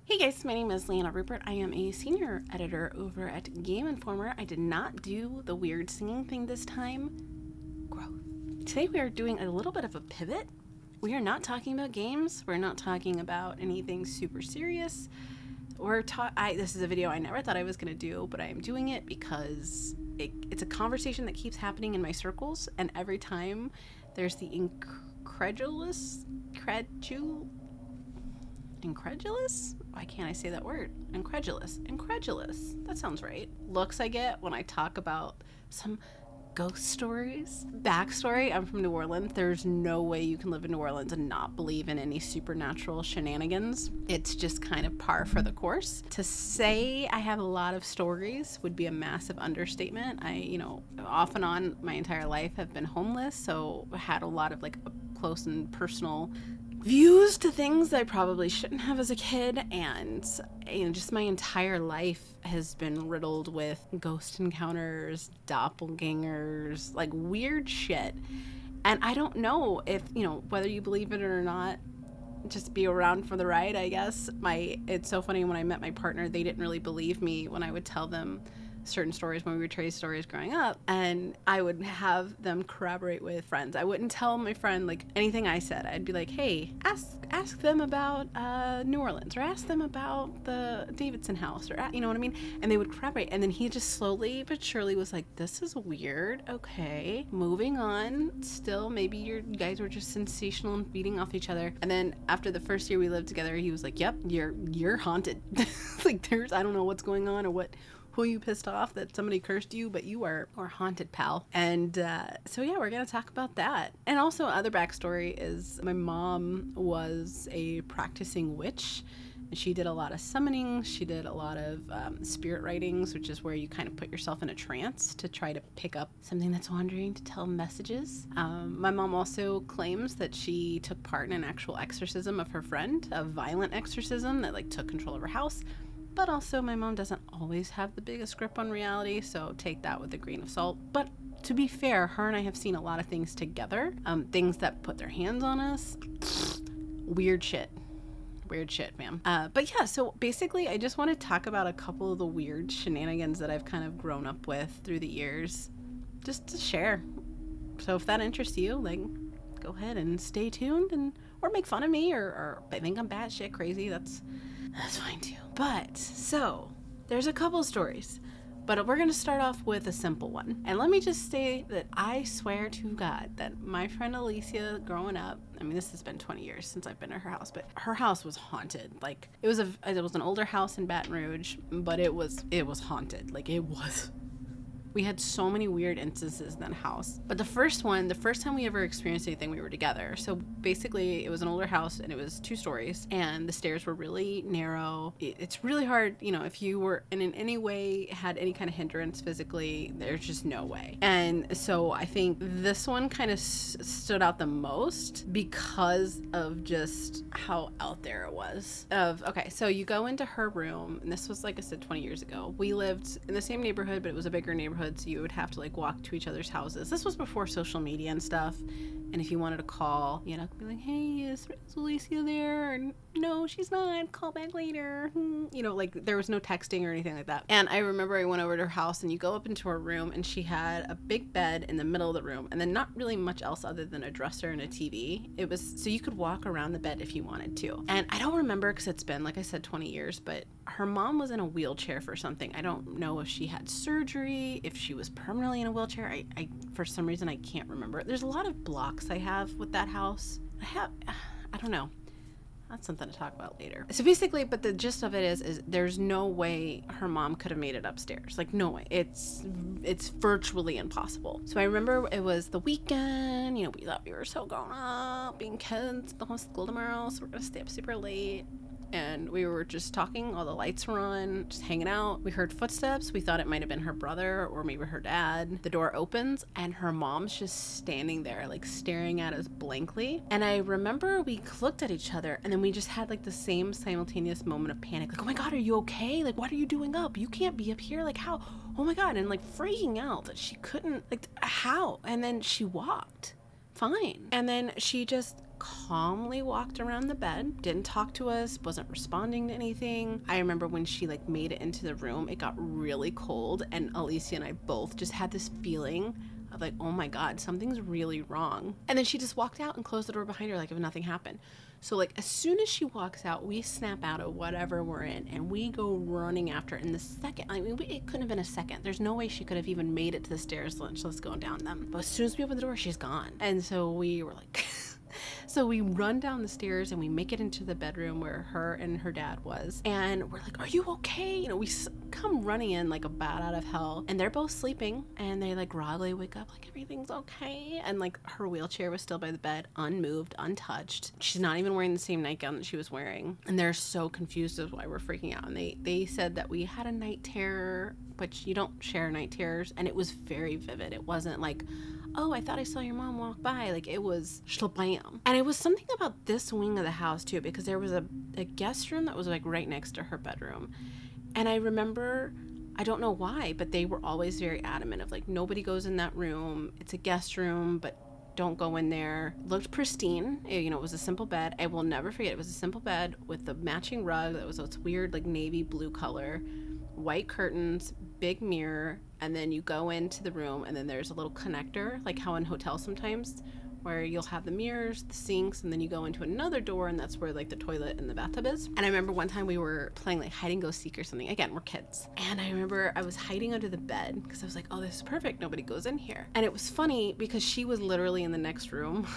Hey guys, my name is Liana Ruppert. I am a senior editor over at Game Informer. I did not do the weird singing thing this time. Growth. Today we are doing a little bit of a pivot. We are not talking about games. We're not talking about anything super serious. This is a video I never thought I was going to do, but I am doing it because it's a conversation that keeps happening in my circles, and every incredulous why can't I say that word? Incredulous. That sounds right. Looks I get when I talk about some ghost stories. Backstory, I'm from New Orleans. There's no way you can live in New Orleans and not believe in any supernatural shenanigans. It's just kind of par for the course. To say I have a lot of stories would be a massive understatement. I, off and on my entire life have been homeless, so I had a lot of like close and personal views to things that I probably shouldn't have as a kid, and just my entire life has been riddled with ghost encounters, doppelgangers, like weird shit. And I don't know if, whether you believe it or not, just be around for the ride, I guess. It's so funny, when I met my partner, they didn't really believe me when I would tell them certain stories when we would trade stories growing up, and I would have them corroborate with friends. I wouldn't tell my friend like anything I said. I'd be like, hey, ask them about New Orleans, or ask them about the Davidson house, or you know what I mean? And they would corroborate, and then he just slowly but surely was like, this is weird, okay, moving on. Still, maybe you guys were just sensational and feeding off each other. And then after the first year we lived together, he was like, yep, you're haunted. Like, I don't know what's going on, or who you pissed off that somebody cursed you, but you are haunted, pal. And so yeah, we're gonna talk about that. And also, other backstory is my mom was a practicing witch. She did a lot of summoning. She did a lot of spirit writings, which is where you kind of put yourself in a trance to try to pick up something that's wandering to tell messages. My mom also claims that she took part in an actual exorcism of her friend, a violent exorcism that like took control of her house. But also, my mom doesn't always have the biggest grip on reality, so take that with a grain of salt. But to be fair, her and I have seen a lot of things together, things that put their hands on us. Weird shit, fam. But yeah, so basically, I just want to talk about a couple of the weird shenanigans that I've kind of grown up with through the years, just to share. So if that interests you, like, go ahead and stay tuned, or make fun of me, or think I'm batshit crazy. That's fine too. But so there's a couple stories, but we're going to start off with a simple one. And let me just say that I swear to God that my friend Alicia growing up, I mean, this has been 20 years since I've been to her house, but her house was haunted. Like, it was an older house in Baton Rouge, but it was haunted. Like, it was. We had so many weird instances in that house. But the first time we ever experienced anything, we were together. So basically, it was an older house, and it was 2 stories, and the stairs were really narrow. It's really hard, if you were in any way had any kind of hindrance physically, there's just no way. And so I think this one kind of stood out the most because of just how out there it was. Okay, so you go into her room, and this was, like I said, 20 years ago. We lived in the same neighborhood, but it was a bigger neighborhood, so you would have to like walk to each other's houses. This was before social media and stuff, and if you wanted to call, be like, hey, is Alicia there? And no, she's not, call back later. Like, there was no texting or anything like that. And I remember I went over to her house, and you go up into her room, and she had a big bed in the middle of the room, and then not really much else other than a dresser and a TV. It was so you could walk around the bed if you wanted to. And I don't remember, because it's been, like I said, 20 years, but her mom was in a wheelchair for something. I don't know if she had surgery, if she was permanently in a wheelchair. I for some reason, I can't remember. There's a lot of blocks I have with that house. I don't know. That's something to talk about later. So basically, but the gist of it is there's no way her mom could have made it upstairs. Like, no way. It's virtually impossible. So I remember it was the weekend. We thought we were so grown up, being kids, don't have school tomorrow, so we're gonna stay up super late. And we were just talking, all the lights were on, just hanging out. We heard footsteps. We thought it might have been her brother or maybe her dad. The door opens, and her mom's just standing there, like staring at us blankly. And I remember we looked at each other, and then we just had like the same simultaneous moment of panic. Like, oh my God, are you okay? Like, what are you doing up? You can't be up here. Like, how? Oh my God. And like freaking out that she couldn't, like, how? And then she walked fine. And then she just calmly walked around the bed, didn't talk to us, wasn't responding to anything. I remember when she like made it into the room, it got really cold, and Alicia and I both just had this feeling of like, oh my God, something's really wrong. And then she just walked out and closed the door behind her like if nothing happened. So like as soon as she walks out, we snap out of whatever we're in and we go running after her in the second. I mean, it couldn't have been a second. There's no way she could have even made it to the stairs, let's go down them. But as soon as we open the door, she's gone. And so we were like... So we run down the stairs and we make it into the bedroom where her and her dad was. And we're like, are you okay? You know, we come running in like a bat out of hell. And they're both sleeping. And they like groggily wake up like, everything's okay. And like her wheelchair was still by the bed, unmoved, untouched. She's not even wearing the same nightgown that she was wearing. And they're so confused as why we're freaking out. And they said that we had a night terror, but you don't share night terrors. And it was very vivid. It wasn't like, oh, I thought I saw your mom walk by. Like, it was shlabam. And it was something about this wing of the house, too, because there was a guest room that was, like, right next to her bedroom. And I remember, I don't know why, but they were always very adamant of, like, nobody goes in that room. It's a guest room, but don't go in there. It looked pristine. It was a simple bed. I will never forget. It was a simple bed with the matching rug that was this weird, like, navy blue color, white curtains, big mirror, and then you go into the room and then there's a little connector, like how in hotels sometimes, where you'll have the mirrors, the sinks, and then you go into another door and that's where like the toilet and the bathtub is. And I remember one time we were playing like hide and go seek or something. Again, we're kids. And I remember I was hiding under the bed because I was like, oh, this is perfect. Nobody goes in here. And it was funny because she was literally in the next room.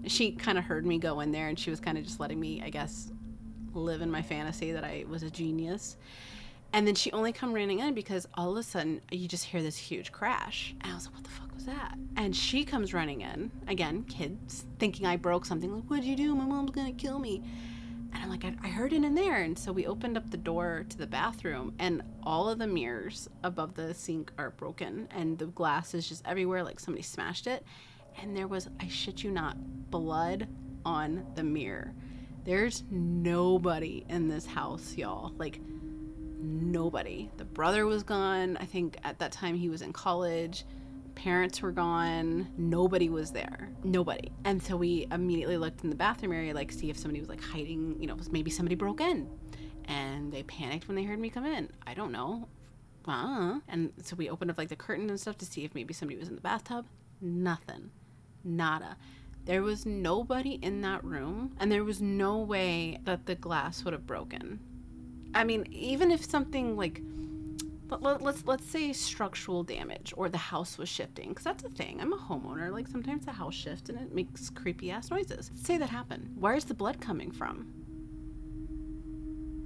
She kind of heard me go in there and she was kind of just letting me, I guess, live in my fantasy that I was a genius. And then she only come running in because all of a sudden you just hear this huge crash. And I was like, what the fuck was that? And she comes running in, again, kids, thinking I broke something. Like, what'd you do? My mom's gonna kill me. And I'm like, I heard it in there. And so we opened up the door to the bathroom and all of the mirrors above the sink are broken. And the glass is just everywhere, like somebody smashed it. And there was, I shit you not, blood on the mirror. There's nobody in this house, y'all. Like, nobody. The brother was gone. I think at that time he was in college. Parents were gone. Nobody was there. Nobody. And so we immediately looked in the bathroom area, like see if somebody was like hiding, maybe somebody broke in. And they panicked when they heard me come in. I don't know. And so we opened up like the curtains and stuff to see if maybe somebody was in the bathtub. Nothing. Nada. There was nobody in that room, and there was no way that the glass would have broken. I mean, even if something like, let's say structural damage or the house was shifting, because that's a thing. I'm a homeowner. Like sometimes the house shifts and it makes creepy ass noises. Let's say that happened. Where's the blood coming from?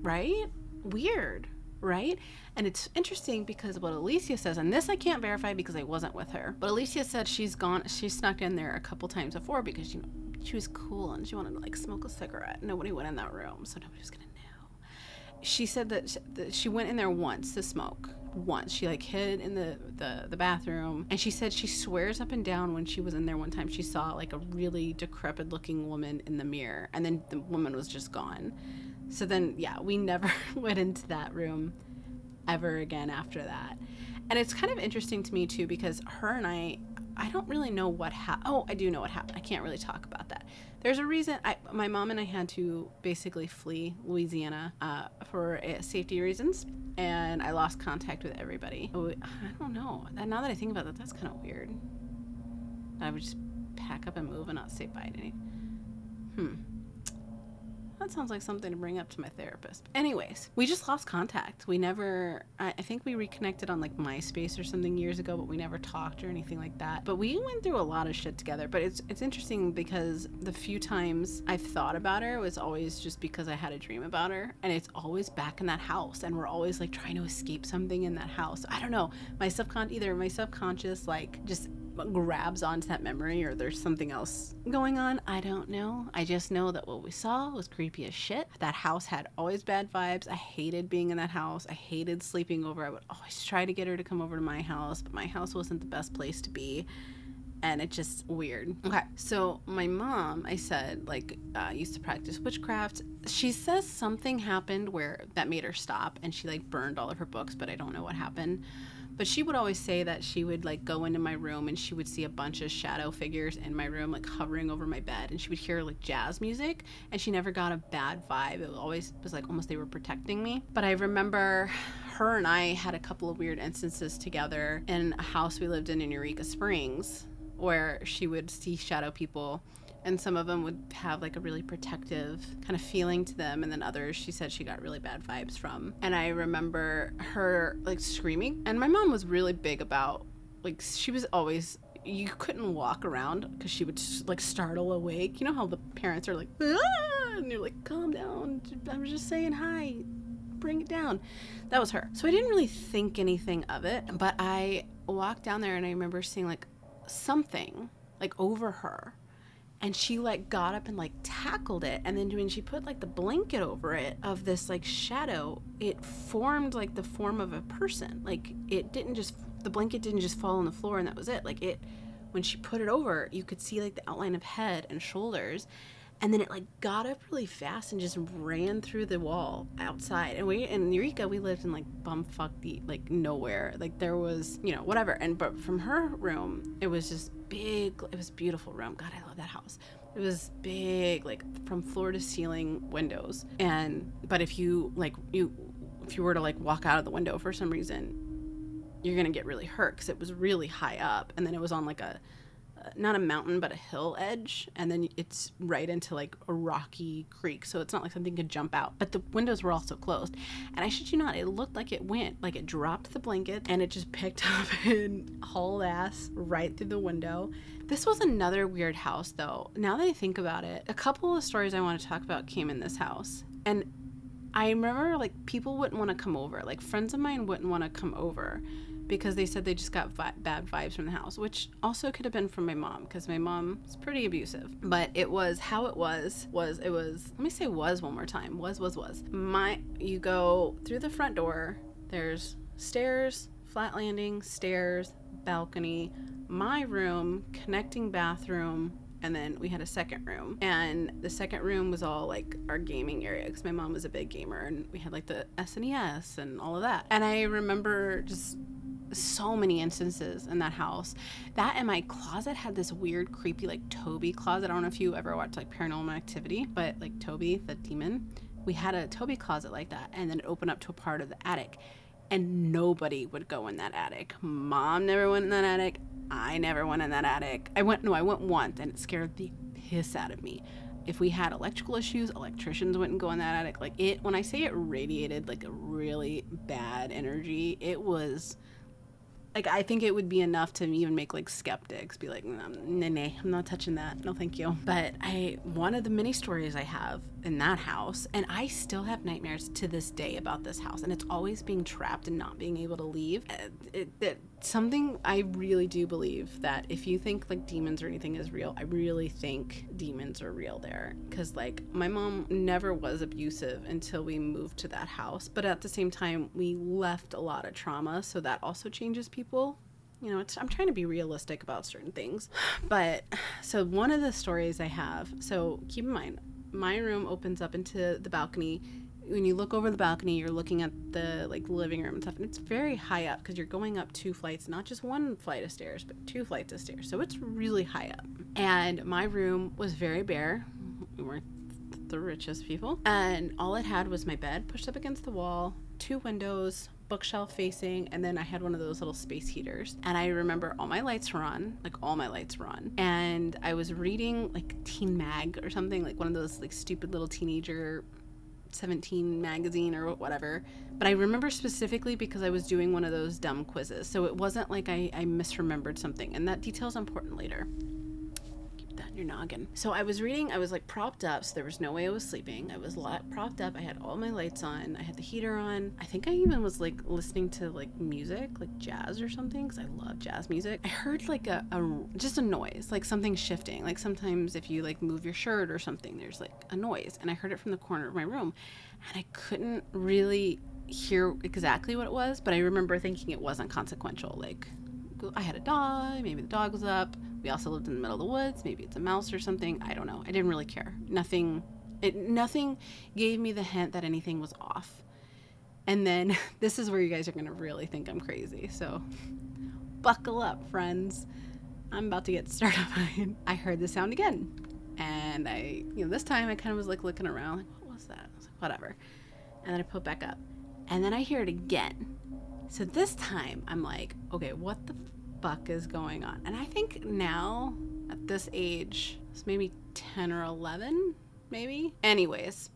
Right? Weird, right? And it's interesting because what Alicia says, and this I can't verify because I wasn't with her, but Alicia said she snuck in there a couple times before because, she was cool and she wanted to like smoke a cigarette. Nobody went in that room, so nobody was gonna know. She said that she went in there once to smoke. Once. She like hid in the bathroom. And she said she swears up and down when she was in there one time she saw like a really decrepit looking woman in the mirror. And then the woman was just gone. So then, yeah, we never went into that room ever again after that. And it's kind of interesting to me too because her and I don't really know what happened. Oh, I do know what happened. I can't really talk about that. There's a reason. My mom and I had to basically flee Louisiana for safety reasons, and I lost contact with everybody. I don't know. Now that I think about that, that's kind of weird. I would just pack up and move and not say bye to anyone. That sounds like something to bring up to my therapist. Anyways, we just lost contact. We never, I think we reconnected on like MySpace or something years ago, but we never talked or anything like that. But we went through a lot of shit together. But it's interesting because the few times I've thought about her was always just because I had a dream about her. And it's always back in that house. And we're always like trying to escape something in that house. I don't know. Either my subconscious like just grabs onto that memory or there's something else going on. I don't know. I just know that what we saw was creepy as shit. That house had always bad vibes. I hated being in that house. I hated sleeping over. I would always try to get her to come over to my house, but my house wasn't the best place to be. And it's just weird. Okay, so my mom, I said, used to practice witchcraft. She says something happened where that made her stop and she burned all of her books, but I don't know what happened. But she would always say that she would like go into my room and she would see a bunch of shadow figures in my room, like hovering over my bed, and she would hear like jazz music, and she never got a bad vibe. It always was like almost they were protecting me. But I remember her and I had a couple of weird instances together in a house we lived in Eureka Springs, where she would see shadow people, and some of them would have like a really protective kind of feeling to them, and then others she said she got really bad vibes from. And I remember her like screaming, and my mom was really big about, like, she was always, you couldn't walk around because she would like startle awake. You know how the parents are like, ah! And you're like, calm down, I was just saying hi, bring it down. That was her. So I didn't really think anything of it, but I walked down there and I remember seeing like something like over her, and she like got up and like tackled it, and then when she put like the blanket over it of this like shadow, it formed like the form of a person. Like it didn't just, the blanket didn't just fall on the floor and that was it. Like it, when she put it over, you could see like the outline of head and shoulders, and then it like got up really fast and just ran through the wall outside. And we in Eureka, we lived in like bumfuck like nowhere. Like there was, you know, whatever. And but from her room, it was just big. It was a beautiful room. God, I love that house. It was big, like from floor to ceiling windows. And but if you were to like walk out of the window for some reason, you're gonna get really hurt because it was really high up, and then it was on like a not a mountain but a hill edge, and then it's right into like a rocky creek, so it's not like something could jump out, but the windows were also closed. And I shit you not, it looked like it went, like it dropped the blanket and it just picked up and hauled ass right through the window. This was another weird house though. Now that I think about it, a couple of stories I want to talk about came in this house, and I remember like people wouldn't want to come over, like friends of mine wouldn't want to come over because they said they just got bad vibes from the house, which also could have been from my mom, because my mom is pretty abusive. But it was how it was, let me say was one more time, was. You go through the front door, there's stairs, flat landing, stairs, balcony, my room, connecting bathroom, and then we had a second room. And the second room was all like our gaming area, because my mom was a big gamer, and we had like the SNES and all of that. And I remember just so many instances in that house. That and my closet had this weird creepy like Toby closet. I don't know if you ever watched like Paranormal Activity, but like Toby the demon, we had a Toby closet like that, and then it opened up to a part of the attic, and nobody would go in that attic. Mom never went in that attic. I never went in that attic. I went once, and it scared the piss out of me. If we had electrical issues, electricians wouldn't go in that attic. Like it, when I say it radiated like a really bad energy, it was like, I think it would be enough to even make like skeptics be like, nah, I'm not touching that, no thank you. But one of the many stories I have in that house, and I still have nightmares to this day about this house, and it's always being trapped and not being able to leave. Something I really do believe, that if you think like demons or anything is real, I really think demons are real there. Because like my mom never was abusive until we moved to that house, but at the same time we left a lot of trauma, so that also changes people. You know, I'm trying to be realistic about certain things. But so one of the stories I have, so keep in mind, my room opens up into the balcony. When you look over the balcony, you're looking at the like living room and stuff, and it's very high up because you're going up 2 flights, not just 1 flight of stairs, but 2 flights of stairs. So it's really high up. And my room was very bare. We weren't the richest people, and all it had was my bed pushed up against the wall, 2 windows, bookshelf facing, and then I had one of those little space heaters. And I remember all my lights were on, and I was reading like Teen Mag or something, like one of those like stupid little teenager 17 magazine or whatever. But I remember specifically because I was doing one of those dumb quizzes, so it wasn't like I misremembered something, and that detail's important later. That in your noggin. So I was reading, I was like propped up, so there was no way I was sleeping. I was propped up, I had all my lights on, I had the heater on. I think I even was like listening to like music, like jazz or something, because I love jazz music. I heard like just a noise, like something shifting. Like sometimes if you like move your shirt or something, there's like a noise, and I heard it from the corner of my room, and I couldn't really hear exactly what it was, but I remember thinking it wasn't consequential. Like I had a dog, maybe the dog was up. We also lived in the middle of the woods. Maybe it's a mouse or something. I don't know. I didn't really care. Nothing gave me the hint that anything was off. And then this is where you guys are going to really think I'm crazy. So buckle up, friends. I'm about to get started. I heard the sound again. And this time I kind of was like looking around, like, what was that? I was like, whatever. And then I put it back up. And then I hear it again. So this time I'm like, okay, what the fuck is going on? And I think now at this age, it's maybe 10 or 11, maybe. Anyways,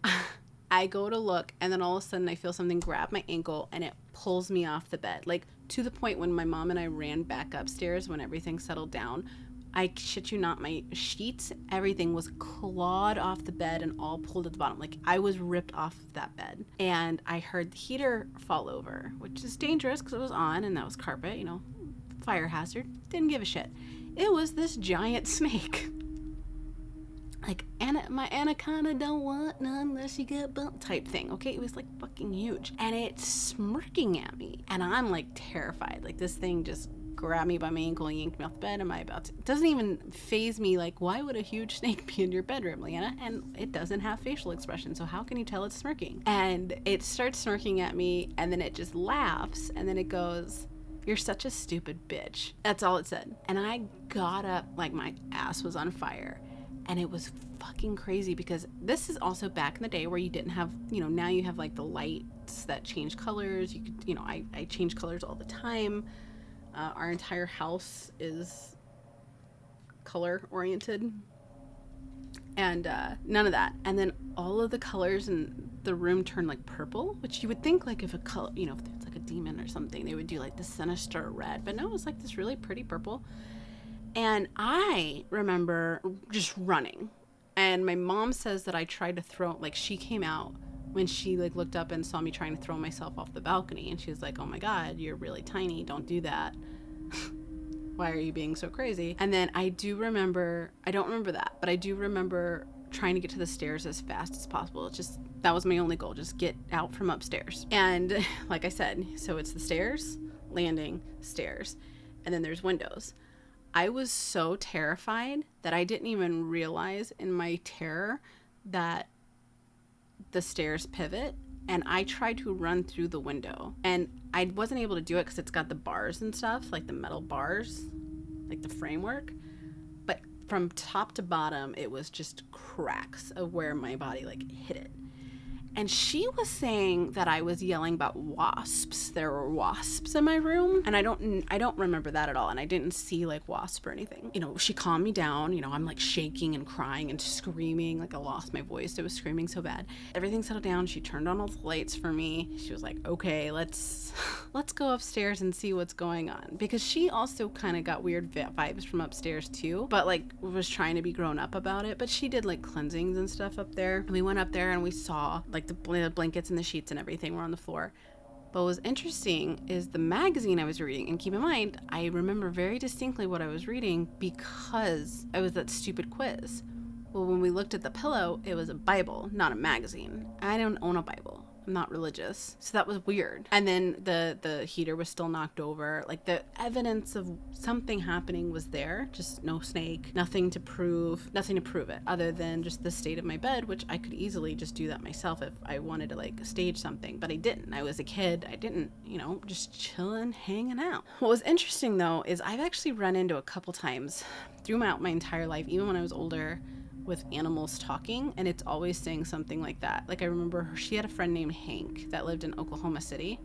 I go to look, and then all of a sudden I feel something grab my ankle and it pulls me off the bed. Like, to the point when my mom and I ran back upstairs when everything settled down. I shit you not, my sheets, everything was clawed off the bed and all pulled at the bottom. Like, I was ripped off that bed. And I heard the heater fall over, which is dangerous because it was on and that was carpet, fire hazard. Didn't give a shit. It was this giant snake. Like, my anaconda don't want none unless you get bumped type thing, okay? It was like fucking huge. And it's smirking at me. And I'm like terrified. Like, this thing just grabbed me by my ankle and yanked me off the bed. Am I about to? It doesn't even faze me. Like, why would a huge snake be in your bedroom, Liana? And it doesn't have facial expression. So how can you tell it's smirking? And it starts smirking at me, and then it just laughs. And then it goes, "You're such a stupid bitch." That's all it said. And I got up like my ass was on fire. And it was fucking crazy because this is also back in the day where you didn't have, now you have like the lights that change colors. You could, I change colors all the time. Our entire house is color oriented. And none of that. And then all of the colors in the room turn like purple, which you would think like if a color, if it's like a demon or something, they would do like the sinister red. But no, it was like this really pretty purple. And I remember just running. And my mom says that I tried to throw, like, she came out when she like looked up and saw me trying to throw myself off the balcony. And she was like, "Oh my God, you're really tiny. Don't do that. Why are you being so crazy?" And then I don't remember that, but I do remember trying to get to the stairs as fast as possible. That was my only goal, just get out from upstairs. And like I said, so it's the stairs, landing, stairs, and then there's windows. I was so terrified that I didn't even realize in my terror that the stairs pivot, and I tried to run through the window, and I wasn't able to do it because it's got the bars and stuff, like the metal bars, like the framework, but from top to bottom it was just cracks of where my body like hit it. And she was saying that I was yelling about wasps. There were wasps in my room. And I don't remember that at all. And I didn't see like wasp or anything. She calmed me down. I'm like shaking and crying and screaming. Like I lost my voice. I was screaming so bad. Everything settled down. She turned on all the lights for me. She was like, "Okay, let's go upstairs and see what's going on." Because she also kind of got weird vibes from upstairs too. But like was trying to be grown up about it. But she did like cleansings and stuff up there. And we went up there and we saw like the blankets and the sheets and everything were on the floor. But what was interesting is the magazine I was reading. And keep in mind, I remember very distinctly what I was reading because I was that stupid quiz. Well, when we looked at the pillow, it was a Bible, not a magazine. I don't own a Bible. I'm not religious. So that was weird. And then the heater was still knocked over. Like the evidence of something happening was there. Just no snake, nothing to prove it other than just the state of my bed, which I could easily just do that myself if I wanted to like stage something, but I didn't. I was a kid. I didn't, just chilling, hanging out. What was interesting though, is I've actually run into a couple times throughout my entire life, even when I was older, with animals talking, and it's always saying something like that. Like I remember she had a friend named Hank that lived in Oklahoma City,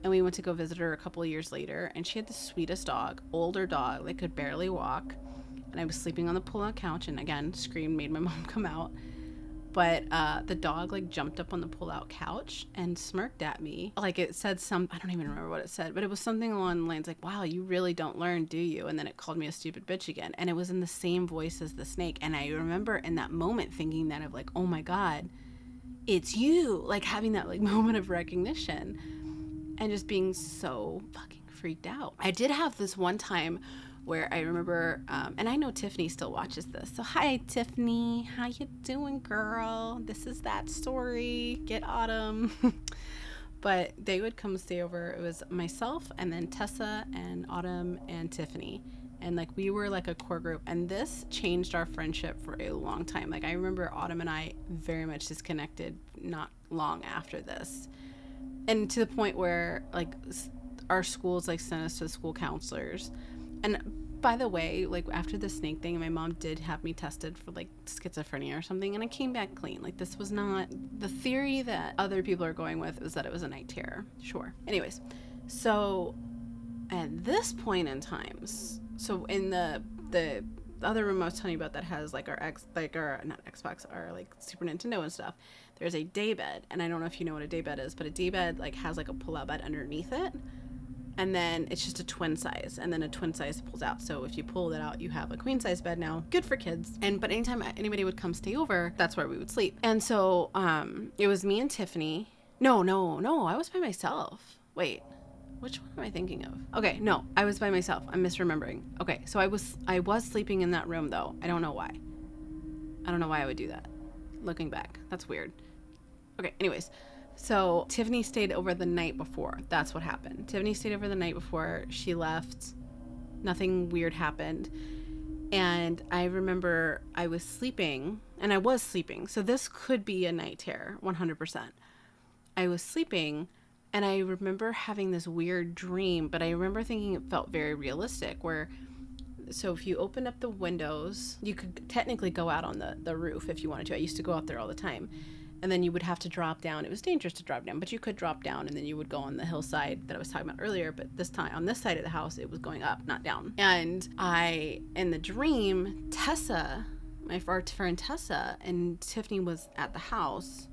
and we went to go visit her a couple of years later, and she had the sweetest dog, older dog that could barely walk, and I was sleeping on the pull-out couch, and again screamed, made my mom come out. But the dog like jumped up on the pull-out couch and smirked at me. Like it said I don't even remember what it said, but it was something along the lines like, "Wow, you really don't learn, do you?" And then it called me a stupid bitch again. And it was in the same voice as the snake. And I remember in that moment thinking that of like, "Oh my God, it's you." Like having that like moment of recognition and just being so fucking freaked out. I did have this one time where I remember, and I know Tiffany still watches this. So hi, Tiffany. How you doing, girl? This is that story. Get Autumn. But they would come stay over. It was myself and then Tessa and Autumn and Tiffany. And like we were like a core group. And this changed our friendship for a long time. Like I remember Autumn and I very much disconnected not long after this. And to the point where like our schools like sent us to school counselors. And by the way, like after the snake thing, my mom did have me tested for like schizophrenia or something, and I came back clean. Like this was not the theory that other people are going with, is that it was a night terror. Sure. Anyways, so at this point in times, so in the other room I was telling you about that has like our not Xbox, our like Super Nintendo and stuff, there's a daybed, and I don't know if you know what a daybed is, but a daybed like has like a pull-out bed underneath it, and then it's just a twin size, and then a twin size pulls out. So if you pull it out, you have a queen size bed now. Good for kids. But anytime anybody would come stay over, that's where we would sleep. And so it was me and Tiffany. No, I was by myself. Wait. Which one am I thinking of? Okay, no, I was by myself. I'm misremembering. Okay, so I was sleeping in that room though. I don't know why. I don't know why I would do that. Looking back, that's weird. Okay, anyways, so Tiffany stayed over the night before. That's what happened. Tiffany stayed over the night before. She left. Nothing weird happened. And I remember I was sleeping, and I was sleeping. So this could be a night terror, 100%. I was sleeping, and I remember having this weird dream, but I remember thinking it felt very realistic, where, so if you open up the windows, you could technically go out on the roof if you wanted to. I used to go out there all the time. And then you would have to drop down. It was dangerous to drop down, but you could drop down, and then you would go on the hillside that I was talking about earlier. But this time, on this side of the house, it was going up, not down. And in the dream, Tessa, my friend Tessa, and Tiffany was at the house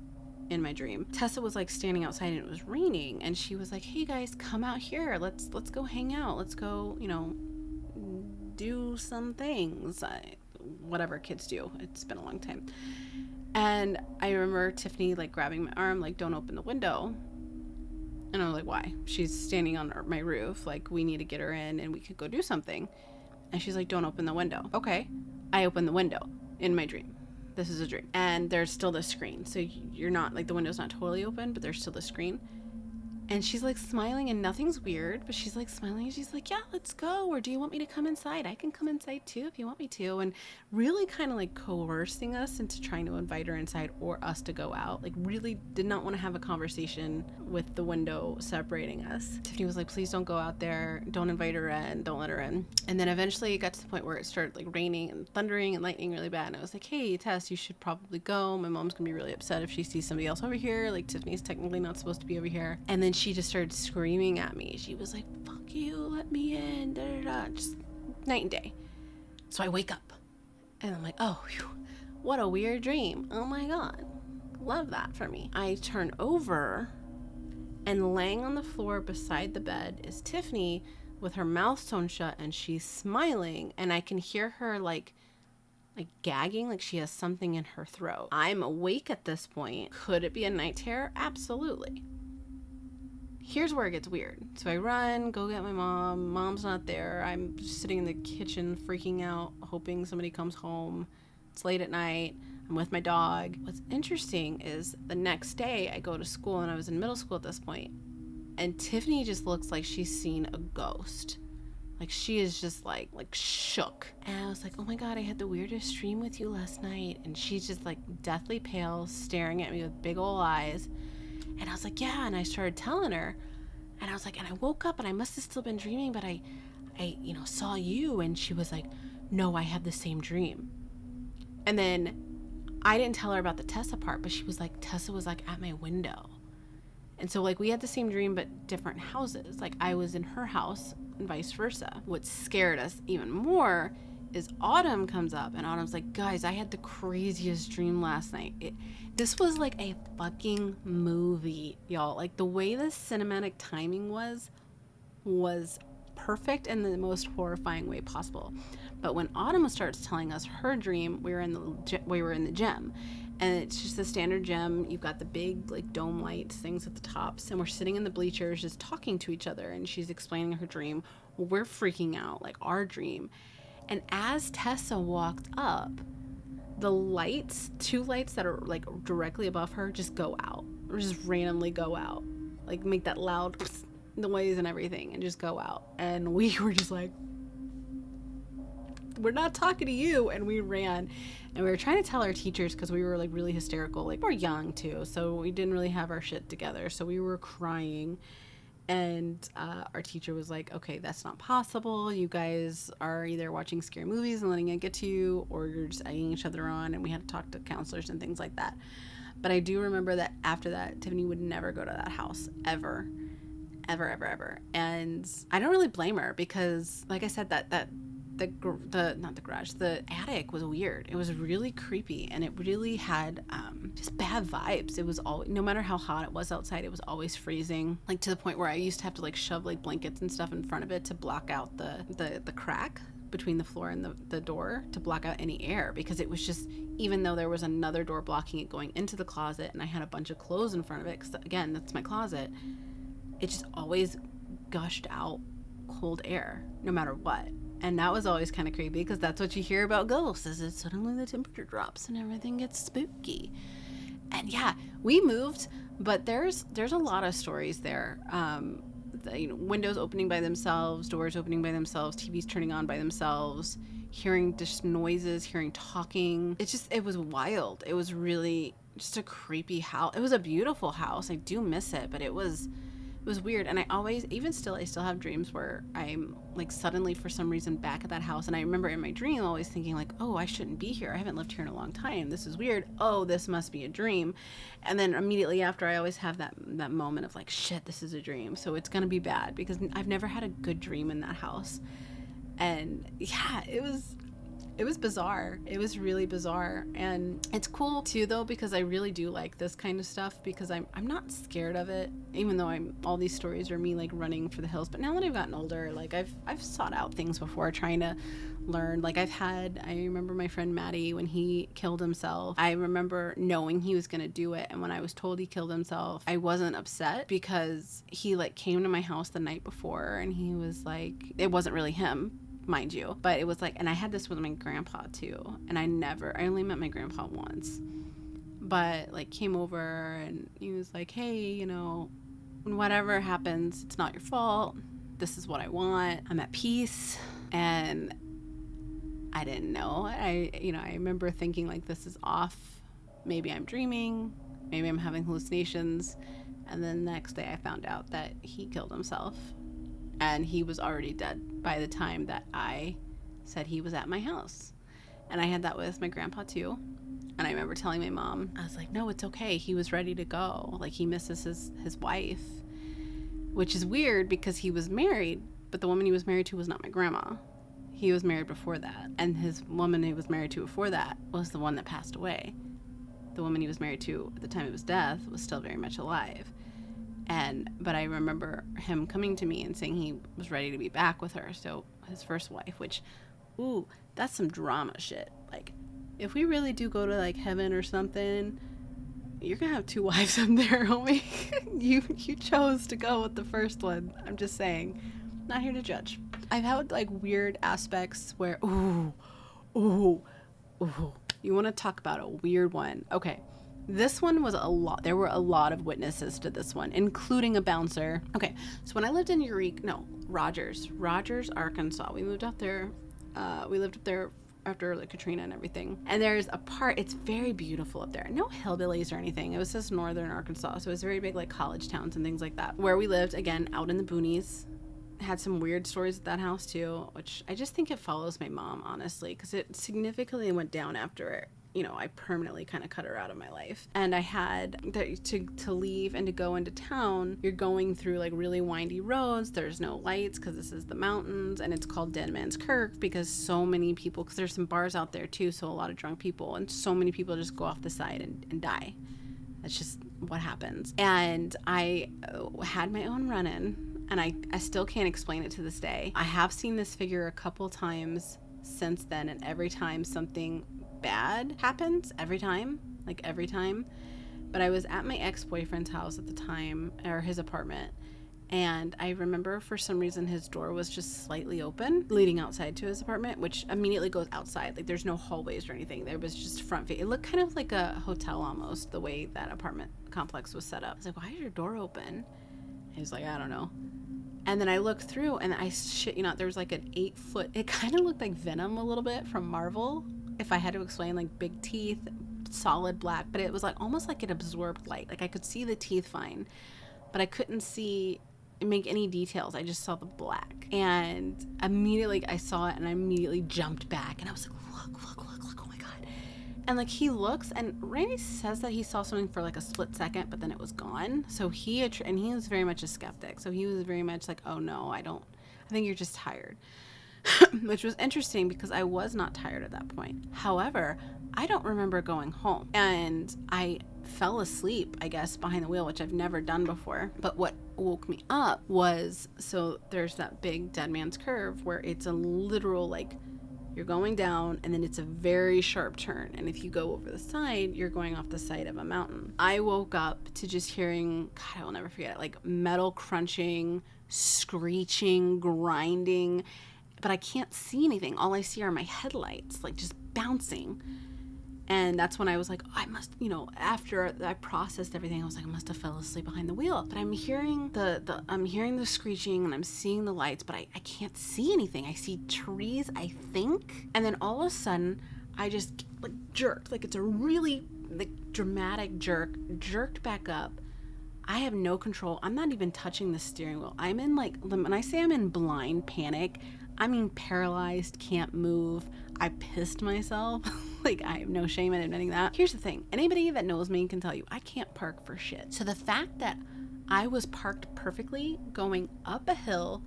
in my dream. Tessa was like standing outside, and it was raining, and she was like, "Hey guys, come out here. Let's go hang out. Let's go, do some things. Whatever kids do. It's been a long time." And I remember Tiffany like grabbing my arm, like, "Don't open the window." And I was like, "Why?" She's standing on my roof. Like, we need to get her in and we could go do something. And she's like, "Don't open the window." Okay. I opened the window in my dream. This is a dream. And there's still the screen. So you're not, like, the window's not totally open, but there's still the screen. And she's like smiling, and nothing's weird, but she's like smiling, and she's like, "Yeah, let's go. Or do you want me to come inside? I can come inside too if you want me to." And really kind of like coercing us into trying to invite her inside or us to go out. Like, really did not want to have a conversation with the window separating us. Tiffany was like, "Please don't go out there. Don't invite her in. Don't let her in." And then eventually it got to the point where it started like raining and thundering and lightning really bad. And I was like, "Hey, Tess, you should probably go. My mom's gonna be really upset if she sees somebody else over here. Like, Tiffany's technically not supposed to be over here." And then she just started screaming at me. She was like, "Fuck you, let me in, da da da." Just night and day. So I wake up and I'm like, "Oh, whew, what a weird dream. Oh my God. Love that for me." I turn over, and laying on the floor beside the bed is Tiffany with her mouth sewn shut, and she's smiling, and I can hear her like gagging, like she has something in her throat. I'm awake at this point. Could it be a night terror? Absolutely. Here's where it gets weird. So I run, go get my mom. Mom's not there. I'm just sitting in the kitchen freaking out, hoping somebody comes home. It's late at night. I'm with my dog. What's interesting is the next day I go to school, and I was in middle school at this point, and Tiffany just looks like she's seen a ghost. Like, she is just like shook. And I was like, "Oh my God, I had the weirdest dream with you last night." And she's just like deathly pale, staring at me with big old eyes. And I was like, "Yeah." And I started telling her, and I was like, "And I woke up and I must have still been dreaming, but I saw you." And she was like, "No, I had the same dream." And then I didn't tell her about the Tessa part, but she was like, "Tessa was like at my window." And so like we had the same dream, but different houses. Like, I was in her house and vice versa. What scared us even more is Autumn comes up, and Autumn's like, "Guys, I had the craziest dream last night." This was like a fucking movie, y'all. Like, the way the cinematic timing was perfect in the most horrifying way possible. But when Autumn starts telling us her dream, we were in the gym, and it's just the standard gym. You've got the big like dome lights things at the tops, and we're sitting in the bleachers just talking to each other, and she's explaining her dream. We're freaking out, like our dream. And as Tessa walked up, the lights, two lights that are like directly above her, just go out, or just randomly go out, like make that loud noise and everything, and just go out. And we were just like, we're not talking to you. And we ran, and we were trying to tell our teachers because we were like really hysterical. Like, we're young too, so we didn't really have our shit together. So we were crying. And our teacher was like, okay, that's not possible. You guys are either watching scary movies and letting it get to you, or you're just egging each other on. And we had to talk to counselors and things like that. But I do remember that after that, Tiffany would never go to that house ever. Ever, ever, ever. And I don't really blame her because, like I said, the attic was weird. It was really creepy, and it really had just bad vibes. It was all, no matter how hot it was outside, it was always freezing, like to the point where I used to have to like shove like blankets and stuff in front of it to block out the crack between the floor and the door, to block out any air, because it was just, even though there was another door blocking it going into the closet, and I had a bunch of clothes in front of it, because again, that's my closet, it just always gushed out cold air no matter what. And that was always kind of creepy, because that's what you hear about ghosts, is that suddenly the temperature drops and everything gets spooky. And yeah, we moved, but there's a lot of stories there. Windows opening by themselves, doors opening by themselves, TVs turning on by themselves, hearing just noises, hearing talking. It was wild. It was really just a creepy house. It was a beautiful house. I do miss it, but it was weird. And I always, even still, I still have dreams where I'm like suddenly for some reason back at that house. And I remember in my dream always thinking like, oh, I shouldn't be here. I haven't lived here in a long time. This is weird. Oh, this must be a dream. And then immediately after, I always have that moment of like, shit, this is a dream. So it's going to be bad, because I've never had a good dream in that house. And yeah, it was bizarre. It was really bizarre. And it's cool too, though, because I really do like this kind of stuff, because I'm not scared of it, even though all these stories are me like running for the hills. But now that I've gotten older, like I've sought out things before, trying to learn. Like I remember my friend Maddie, when he killed himself, I remember knowing he was going to do it. And when I was told he killed himself, I wasn't upset, because he like came to my house the night before, and he was like, it wasn't really him, mind you, but it was like, and I had this with my grandpa too, and I only met my grandpa once, but like came over, and he was like, hey, whatever happens, it's not your fault, this is what I want, I'm at peace. And I didn't know, I remember thinking like, this is off, maybe I'm dreaming, maybe I'm having hallucinations. And then the next day I found out that he killed himself, and he was already dead by the time that I said he was at my house. And I had that with my grandpa too. And I remember telling my mom, I was like, no, it's okay. He was ready to go. Like, he misses his wife, which is weird because he was married, but the woman he was married to was not my grandma. He was married before that. And his woman he was married to before that was the one that passed away. The woman he was married to at the time of his death was still very much alive. But I remember him coming to me and saying he was ready to be back with her. So his first wife, which, ooh, that's some drama shit. Like, if we really do go to like heaven or something, you're gonna have two wives up there, homie. you chose to go with the first one. I'm just saying, not here to judge. I've had like weird aspects where, ooh, you want to talk about a weird one? Okay. This one was a lot. There were a lot of witnesses to this one, including a bouncer. Okay, so when I lived in Rogers, Arkansas, we moved out there. We lived up there after like Katrina and everything. And there's a part, it's very beautiful up there. No hillbillies or anything. It was just northern Arkansas, so it was very big, like college towns and things like that. Where we lived, again, out in the boonies. Had some weird stories at that house too, which I just think it follows my mom, honestly, because it significantly went down after it. I permanently kind of cut her out of my life. And I had to leave and to go into town, you're going through like really windy roads. There's no lights because this is the mountains, and it's called Dead Man's Kirk because so many people, because there's some bars out there too, so a lot of drunk people, and so many people just go off the side and die. That's just what happens. And I had my own run-in, and I still can't explain it to this day. I have seen this figure a couple times since then, and every time something bad happens, every time. But I was at my ex-boyfriend's house at the time, or his apartment, and I remember for some reason his door was just slightly open leading outside to his apartment, which immediately goes outside. Like, there's no hallways or anything. There was just front face. It looked kind of like a hotel almost, the way that apartment complex was set up. I was like, why is your door open? He was like, I don't know. And then I looked through and I shit you not, there was like an 8-foot, it kind of looked like Venom a little bit from Marvel, if I had to explain, like big teeth, solid black, but it was like almost like it absorbed light. Like I could see the teeth fine, but I couldn't see make any details. I just saw the black. And immediately I saw it and I immediately jumped back and I was like, look, oh my God. And like he looks, and Randy says that he saw something for like a split second, but then it was gone. So he was very much a skeptic. So he was very much like, oh no, I think you're just tired. Which was interesting because I was not tired at that point. However, I don't remember going home, and I fell asleep, I guess, behind the wheel, which I've never done before. But what woke me up was, so there's that big dead man's curve where it's a literal, like, you're going down and then it's a very sharp turn, and if you go over the side, you're going off the side of a mountain. I woke up to just hearing, God, I will never forget it, like metal crunching, screeching, grinding, but I can't see anything. All I see are my headlights, like just bouncing. And that's when I was like, oh, I must, after I processed everything, I was like, I must have fell asleep behind the wheel. But I'm hearing I'm hearing the screeching and I'm seeing the lights, but I can't see anything. I see trees, I think. And then all of a sudden, I just like jerked, like it's a really like dramatic jerked back up. I have no control. I'm not even touching the steering wheel. I'm in like, when I say I'm in blind panic, I mean paralyzed, can't move. I pissed myself. Like, I have no shame in admitting that. Here's the thing. Anybody that knows me can tell you, I can't park for shit. So the fact that I was parked perfectly, going up a hill,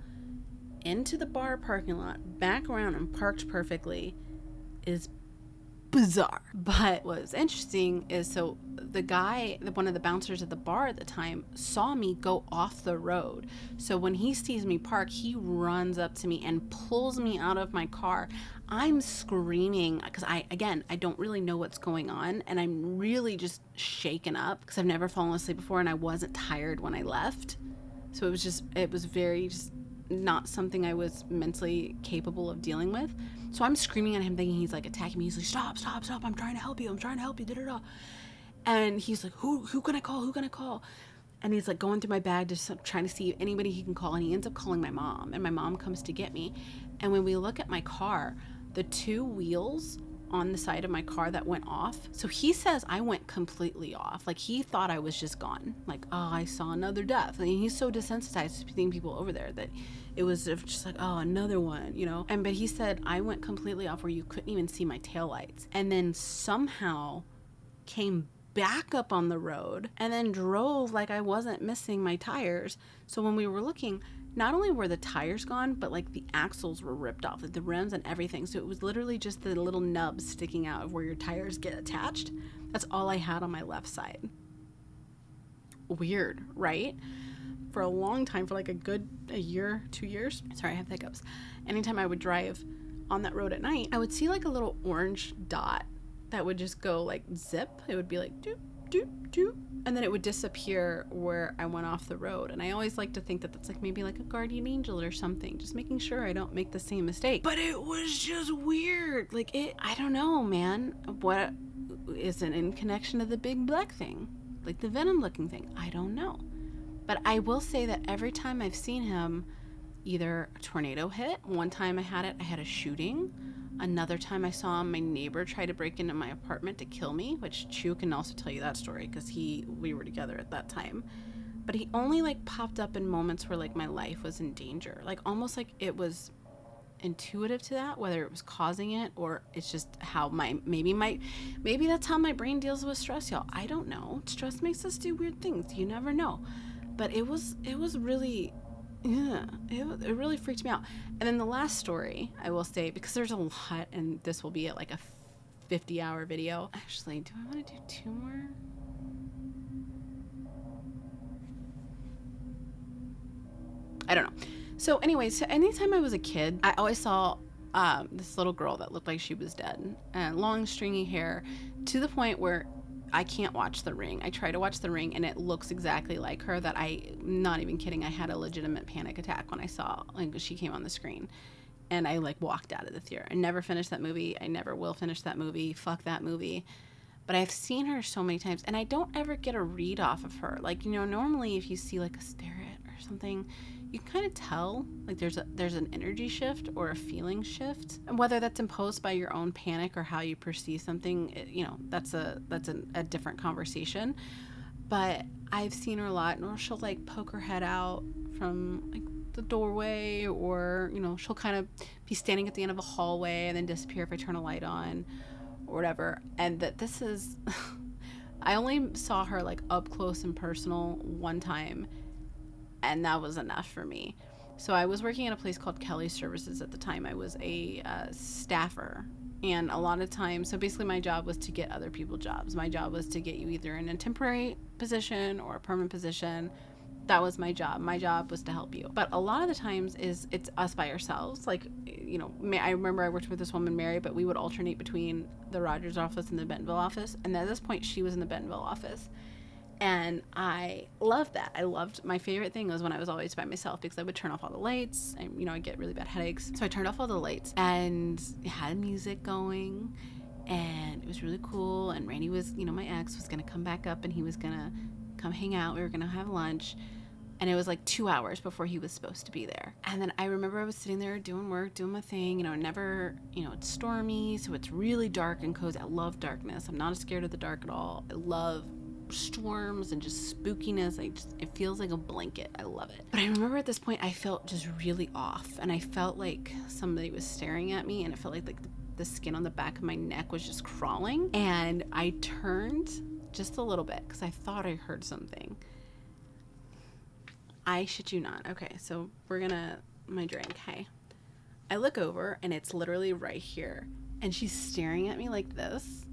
into the bar parking lot, back around and parked perfectly is bizarre. But what was interesting is, so the guy, one of the bouncers at the bar at the time, saw me go off the road. So when he sees me park, he runs up to me and pulls me out of my car. I'm screaming because I don't really know what's going on, and I'm really just shaken up because I've never fallen asleep before, and I wasn't tired when I left. So it was very just not something I was mentally capable of dealing with. So I'm screaming at him thinking he's like attacking me. He's like, stop, I'm trying to help you, da-da-da. And he's like, who can I call? And he's like going through my bag, just trying to see anybody he can call. And he ends up calling my mom, and my mom comes to get me. And when we look at my car, the 2 wheels on the side of my car that went off. So he says I went completely off. Like, he thought I was just gone. Like, oh, I saw another death. I mean, he's so desensitized to seeing people over there that it was just like, oh, another one, but he said I went completely off where you couldn't even see my taillights, and then somehow came back up on the road and then drove like I wasn't missing my tires. So when we were looking, not only were the tires gone, but like the axles were ripped off, like the rims and everything. So it was literally just the little nubs sticking out of where your tires get attached. That's all I had on my left side. Weird, right? For a long time, for like a year, 2 years. Sorry, I have hiccups. Anytime I would drive on that road at night, I would see like a little orange dot that would just go like zip. It would be like doop, doop, doop. And then it would disappear where I went off the road. And I always like to think that that's like maybe like a guardian angel or something, just making sure I don't make the same mistake. But it was just weird. Like, I don't know, man. What is it in connection to the big black thing? Like the Venom looking thing? I don't know. But I will say that every time I've seen him, either a tornado hit. One time I had a shooting. Another time I saw my neighbor try to break into my apartment to kill me, which Chu can also tell you that story because we were together at that time. But he only like popped up in moments where like my life was in danger. Like almost like it was intuitive to that, whether it was causing it or it's just how maybe that's how my brain deals with stress, y'all. I don't know. Stress makes us do weird things. You never know. But it was really, yeah, it really freaked me out. And then the last story, I will say, because there's a lot, and this will be at like a 50-hour video. Actually, do I want to do 2 more? I don't know. So anyway, so anytime I was a kid, I always saw this little girl that looked like she was dead, and long stringy hair, to the point where I can't watch The Ring. I try to watch The Ring and it looks exactly like her, that I'm not even kidding. I had a legitimate panic attack when I saw like she came on the screen, and I like walked out of the theater. I never finished that movie. I never will finish that movie. Fuck that movie. But I've seen her so many times, and I don't ever get a read off of her. Like, normally if you see like a spirit or something, you can kind of tell like there's an energy shift or a feeling shift, and whether that's imposed by your own panic or how you perceive something, that's a different conversation. But I've seen her a lot, or she'll like poke her head out from like the doorway, or she'll kind of be standing at the end of a hallway and then disappear if I turn a light on or whatever. And that this is I only saw her like up close and personal one time, and that was enough for me. So I was working at a place called Kelly Services at the time. I was a staffer, and a lot of times, so basically my job was to get other people jobs. My job was to get you either in a temporary position or a permanent position. That was my job. My job was to help you. But a lot of the times it's us by ourselves. Like, I remember I worked with this woman, Mary, but we would alternate between the Rogers office and the Bentonville office. And at this point, she was in the Bentonville office. And I loved that. My favorite thing was when I was always by myself, because I would turn off all the lights and, I'd get really bad headaches. So I turned off all the lights and had music going, and it was really cool. And Randy was, my ex was going to come back up, and he was going to come hang out. We were going to have lunch. And it was like 2 hours before he was supposed to be there. And then I remember I was sitting there doing work, doing my thing, it's stormy, so it's really dark and cozy. I love darkness. I'm not scared of the dark at all. I love storms and just spookiness. It feels like a blanket. I love it. But I remember at this point I felt just really off, and I felt like somebody was staring at me, and it felt like the skin on the back of my neck was just crawling. And I turned just a little bit because I thought I heard something. I shit you not. Okay, so my drink. Hey. I look over, and it's literally right here. And she's staring at me like this.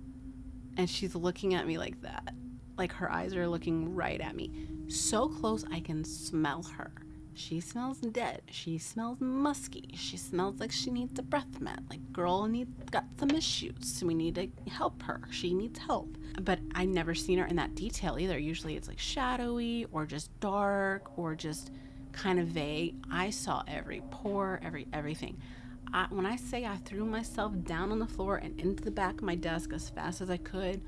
And she's looking at me like that. Like her eyes are looking right at me. So close I can smell her. She smells dead. She smells musky. She smells like she needs a breath mint. Like, girl got some issues. So we need to help her. She needs help. But I never seen her in that detail either. Usually it's like shadowy or just dark or just kind of vague. I saw every pore, everything. When I say I threw myself down on the floor and into the back of my desk as fast as I could.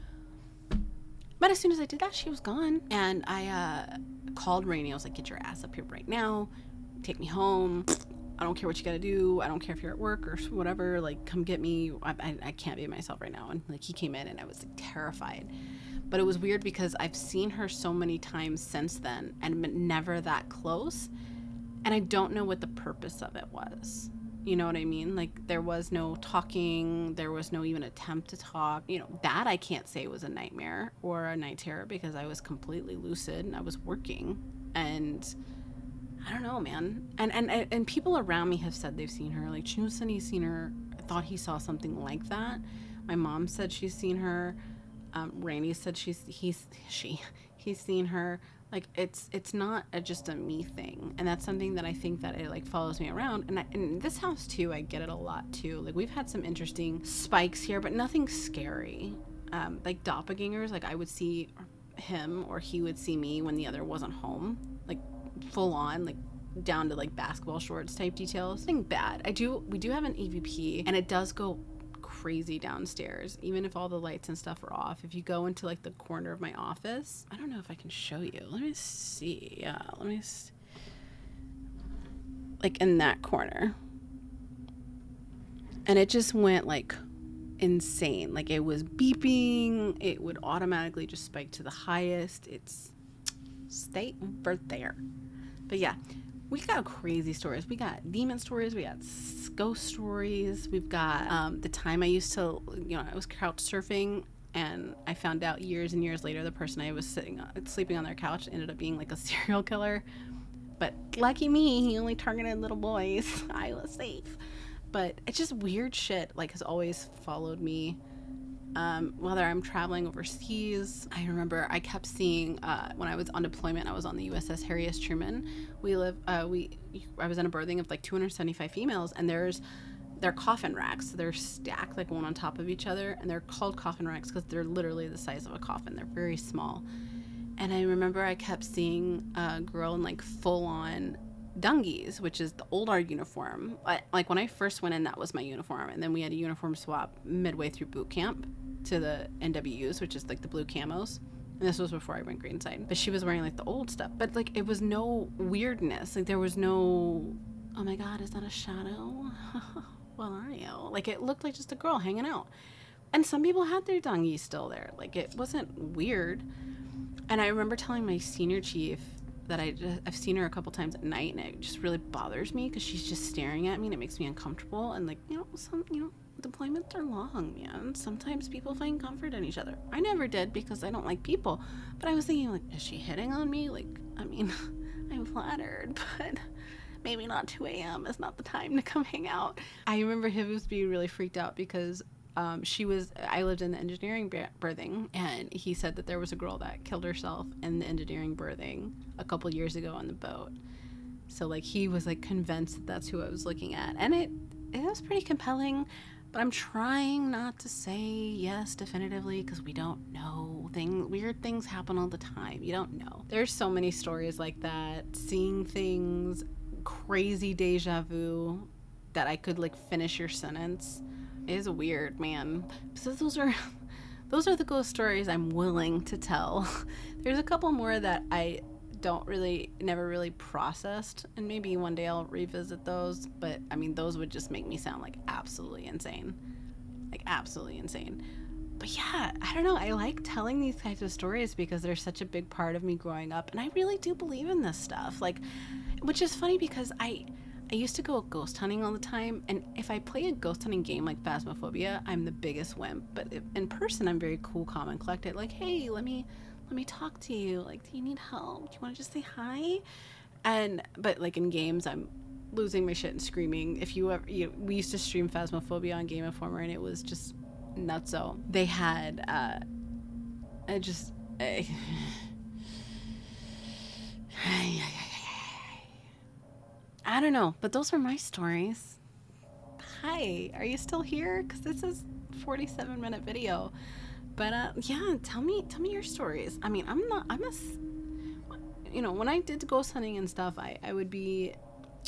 But as soon as I did that, she was gone. And I called Rainey. I was like, get your ass up here right now. Take me home. I don't care what you got to do. I don't care if you're at work or whatever. Like, come get me. I can't be myself right now. And like, he came in, and I was like, terrified. But it was weird because I've seen her so many times since then and been never that close. And I don't know what the purpose of it was. You know what I mean? Like, there was no talking. There was no even attempt to talk. That I can't say was a nightmare or a night terror because I was completely lucid and I was working. And I don't know, man. And people around me have said they've seen her. Like, Chino said he's seen her. I thought he saw something like that. My mom said she's seen her. Randy said he's seen her. Like, it's not just a me thing, and that's something that I think that it like follows me around. And in this house too, I get it a lot too. Like, we've had some interesting spikes here, but nothing scary. Like doppelgangers, like I would see him or he would see me when the other wasn't home, like full on, like down to like basketball shorts type details. Nothing bad. We do have an EVP, and it does go crazy downstairs, even if all the lights and stuff are off. If you go into like the corner of my office, I don't know if I can show you. Let me see. Yeah, like in that corner. And it just went like insane. Like, it was beeping. It would automatically just spike to the highest. It's stay over there. But yeah, we got crazy stories. We got demon stories. We got ghost stories. We've got the time I used to, I was couch surfing, and I found out years and years later the person I was sleeping on their couch ended up being like a serial killer. But lucky me, he only targeted little boys. I was safe. But it's just weird shit, like, has always followed me. Whether I'm traveling overseas, I remember I kept seeing, when I was on deployment, I was on the USS Harry S. Truman. I was in a berthing of like 275 females, and they're coffin racks. So they're stacked like one on top of each other, and they're called coffin racks because they're literally the size of a coffin. They're very small. And I remember I kept seeing a girl in like full on dungies, which is the old art uniform. Like, when I first went in, that was my uniform, and then we had a uniform swap midway through boot camp to the NWUs, which is like the blue camos. And this was before I went greenside. But she was wearing like the old stuff. But like it was no weirdness. Like there was no, oh my God, is that a shadow? What are you? Like it looked like just a girl hanging out. And some people had their dongies still there. Like it wasn't weird. And I remember telling my senior chief that I've seen her a couple times at night, and it just really bothers me because she's just staring at me and it makes me uncomfortable. And like, deployments are long, man. Sometimes people find comfort in each other. I never did because I don't like people. But I was thinking, like, is she hitting on me? Like, I mean, I'm flattered, but maybe not 2 a.m. is not the time to come hang out. I remember him was being really freaked out because I lived in the engineering berthing, and he said that there was a girl that killed herself in the engineering berthing a couple years ago on the boat. So like he was like convinced that that's who I was looking at, and it was pretty compelling. But I'm trying not to say yes definitively because we don't know. Weird things happen all the time. You don't know. There's so many stories like that. Seeing things, crazy deja vu that I could like finish your sentence. It is weird, man. So those are the ghost stories I'm willing to tell. There's a couple more that I never really processed, and maybe one day I'll revisit those, but I mean those would just make me sound like absolutely insane. But yeah, I don't know, I like telling these types of stories because they're such a big part of me growing up, and I really do believe in this stuff. Like, which is funny because I used to go ghost hunting all the time, and if I play a ghost hunting game like Phasmophobia, I'm the biggest wimp, but in person I'm very cool, calm, and collected. Like, hey, let me talk to you. Like, do you need help? Do you want to just say hi? But like in games, I'm losing my shit and screaming. We used to stream Phasmophobia on Game Informer, and it was just nutso. They had, I don't know, but those are my stories. Hi, are you still here? Because this is 47-minute video. But yeah, tell me your stories. I mean, when I did ghost hunting and stuff, I would be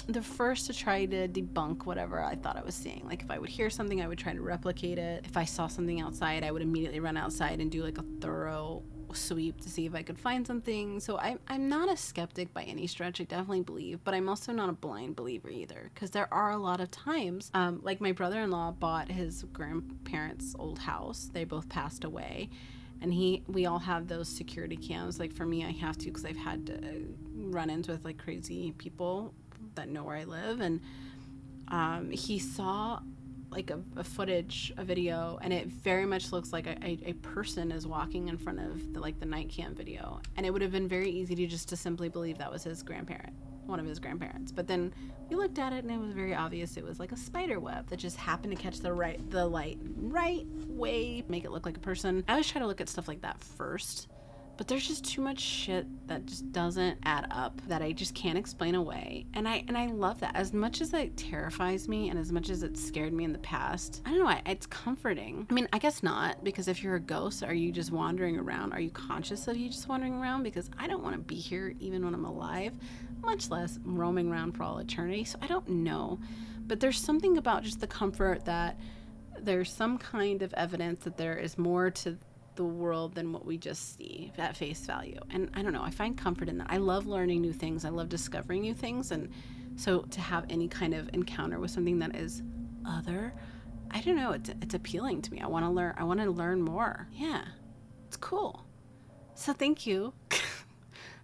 the first to try to debunk whatever I thought I was seeing. Like if I would hear something, I would try to replicate it. If I saw something outside, I would immediately run outside and do like a thorough sweep to see if I could find something. So I'm not a skeptic by any stretch. I definitely believe, but I'm also not a blind believer either, because there are a lot of times, like my brother-in-law bought his grandparents' old house. They both passed away, and we all have those security cams. Like for me, I have to, because I've had to run ins with like crazy people that know where I live, and he saw like a video, and it very much looks like a person is walking in front of the night cam video, and it would have been very easy to simply believe that was one of his grandparents. But then we looked at it, and it was very obvious it was like a spider web that just happened to catch the light right way, make it look like a person. I always try to look at stuff like that first, but there's just too much shit that just doesn't add up that I just can't explain away. And I love that. As much as it terrifies me and as much as it scared me in the past, I don't know, it's comforting. I mean, I guess not, because if you're a ghost, are you just wandering around? Are you conscious of you just wandering around? Because I don't want to be here even when I'm alive, much less roaming around for all eternity. So I don't know. But there's something about just the comfort that there's some kind of evidence that there is more to the world than what we just see at face value. And I don't know, I find comfort in that. I love learning new things. I love discovering new things. And so to have any kind of encounter with something that is other, I don't know, it's appealing to me. I want to learn more. Yeah, it's cool. So thank you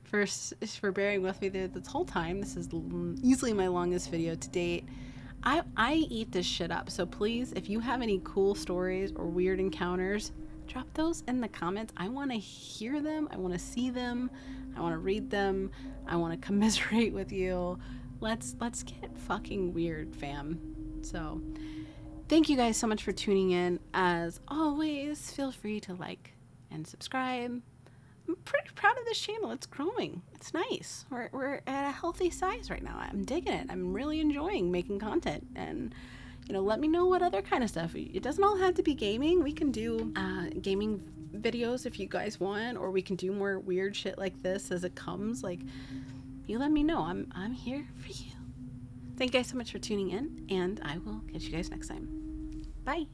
for bearing with me this whole time. This is easily my longest video to date. I eat this shit up. So please, if you have any cool stories or weird encounters, drop those in the comments. I want to hear them. I want to see them. I want to read them. I want to commiserate with you. Let's get fucking weird, fam. So thank you guys so much for tuning in. As always, feel free to like and subscribe. I'm pretty proud of this channel. It's growing. It's nice. We're at a healthy size right now. I'm digging it. I'm really enjoying making content, and let me know what other kind of stuff. It doesn't all have to be gaming. We can do gaming videos if you guys want, or we can do more weird shit like this as it comes. Like, you let me know. I'm here for you. Thank you guys so much for tuning in, and I will catch you guys next time. Bye.